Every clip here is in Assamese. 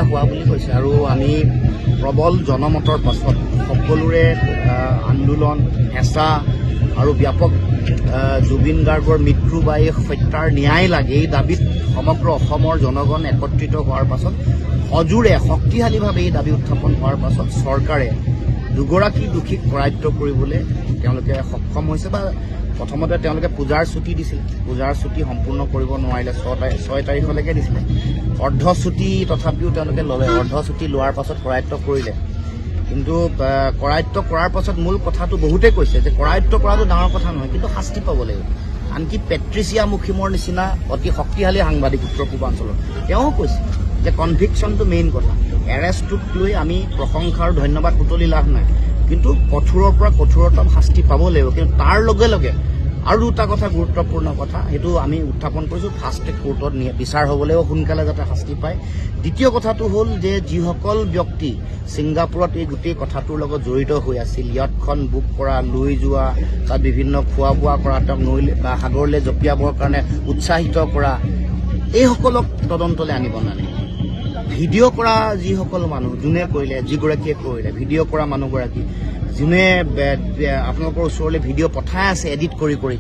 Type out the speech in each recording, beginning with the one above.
এটা হোৱা বুলি কৈছে আৰু আমি প্ৰবল জনমতৰ পাছত সকলোৰে আন্দোলন হেঁচা আৰু ব্যাপক জুবিন গাৰ্গৰ মৃত্যু বা এই হত্যাৰ ন্যায় লাগে এই দাবীত সমগ্ৰ অসমৰ জনগণ একত্ৰিত হোৱাৰ পাছত সজোৰে শক্তিশালীভাৱে এই দাবী উত্থাপন হোৱাৰ পাছত চৰকাৰে দুগৰাকী দোষীক কৰায়ত্ব কৰিবলৈ তেওঁলোকে সক্ষম হৈছে বা প্ৰথমতে তেওঁলোকে পূজাৰ ছুটি দিছিল পূজাৰ ছুটি সম্পূৰ্ণ কৰিব নোৱাৰিলে 6 তাৰিখলৈকে দিছিলে অৰ্ধ ছুটি তথাপিও তেওঁলোকে ল'লে অৰ্ধ ছুটি লোৱাৰ পাছত কৰায়ত্ব কৰিলে কিন্তু কৰায়ত্ব কৰাৰ পাছত মূল কথাটো বহুতেই কৈছে যে কৰায়ত্ব কৰাটো ডাঙৰ কথা নহয় কিন্তু শাস্তি পাব লাগিব আনকি পেট্ৰিচিয়া মুখিমৰ নিচিনা অতি শক্তিশালী সাংবাদিক উত্তৰ পূৰ্বাঞ্চলৰ তেওঁ কৈছে যে কনভিকশ্যনটো মেইন কথা এৰেষ্টটোক লৈ আমি প্ৰশংসা আৰু ধন্যবাদ বুটলি লাভ নাই কিন্তু কঠোৰৰ পৰা কঠোৰতম শাস্তি পাব লাগিব কিন্তু তাৰ লগে লগে আৰু দুটা কথা গুৰুত্বপূৰ্ণ কথা সেইটো আমি উত্থাপন কৰিছোঁ ফাষ্ট ট্ৰেক কোৰ্টত বিচাৰ হ'বলৈও সোনকালে যাতে শাস্তি পায় দ্বিতীয় কথাটো হ'ল যে যিসকল ব্যক্তি ছিংগাপুৰত এই গোটেই কথাটোৰ লগত জড়িত হৈ আছিল ইয়াতখন বুক কৰা লৈ যোৱা তাত বিভিন্ন খোৱা বোৱা কৰা তেওঁক নৈলৈ বা সাগৰলৈ জঁপিয়াবৰ কাৰণে উৎসাহিত কৰা এইসকলক তদন্তলৈ আনিব নালাগে ভিডিঅ' কৰা যিসকল মানুহ যোনে কৰিলে যিগৰাকীয়ে কৰিলে ভিডিঅ' কৰা মানুহগৰাকী যোনে আপোনালোকৰ ওচৰলৈ ভিডিঅ' পঠাই আছে এডিট কৰি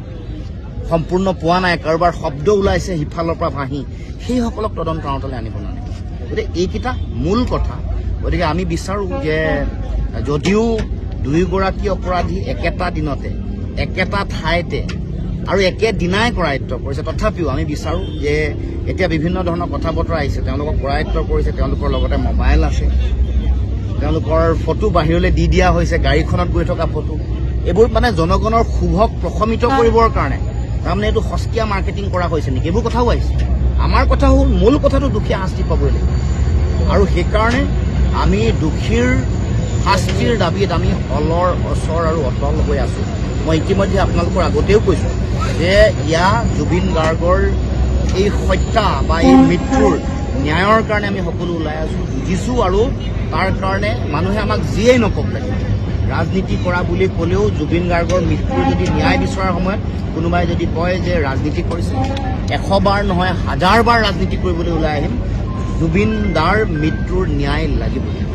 সম্পূৰ্ণ পোৱা নাই কাৰোবাৰ শব্দ ওলাইছে সিফালৰ পৰা ভাহি সেইসকলক তদন্ত আওতালৈ আনিব নালাগে গতিকে এইকেইটা মূল কথা গতিকে আমি বিচাৰোঁ যে যদিও দুয়োগৰাকী অপৰাধী একেটা দিনতে একেটা ঠাইতে আৰু একেদিনাই কৰায়ত্ব কৰিছে তথাপিও আমি বিচাৰোঁ যে এতিয়া বিভিন্ন ধৰণৰ কথা বতৰা আহিছে তেওঁলোকক কৰায়ত্ব কৰিছে তেওঁলোকৰ লগতে মোবাইল আছে তেওঁলোকৰ ফটো বাহিৰলৈ দি দিয়া হৈছে গাড়ীখনত গৈ থকা ফটো এইবোৰ মানে জনগণৰ শুভক প্ৰশমিত কৰিবৰ কাৰণে তাৰমানে এইটো সস্তীয়া মাৰ্কেটিং কৰা হৈছে নেকি এইবোৰ কথাও আহিছে আমাৰ কথা হ'ল মূল কথাটো দুখীয়া শাস্তি পাবই লাগিব আৰু সেইকাৰণে আমি দোষীৰ শাস্তিৰ দাবীত আমি অলৰ অচৰ আৰু অটল হৈ আছোঁ মই ইতিমধ্যে আপোনালোকৰ আগতেও কৈছোঁ যে জুবিন গাৰ্গৰ এই হত্যা বা এই মৃত্যুৰ ন্যায়ৰ কাৰণে আমি সকলো ওলাই আছোঁ যুঁজিছোঁ আৰু তাৰ কাৰণে মানুহে আমাক যিয়েই নকওক লাগে ৰাজনীতি কৰা বুলি ক'লেও জুবিন গাৰ্গৰ মৃত্যুৰ যদি ন্যায় বিচৰাৰ সময়ত কোনোবাই যদি কয় যে ৰাজনীতি কৰিছে 100 বাৰ নহয় 1000 বাৰ ৰাজনীতি কৰিবলৈ ওলাই আহিম জুবিন দাৰ মৃত্যুৰ ন্যায় লাগিব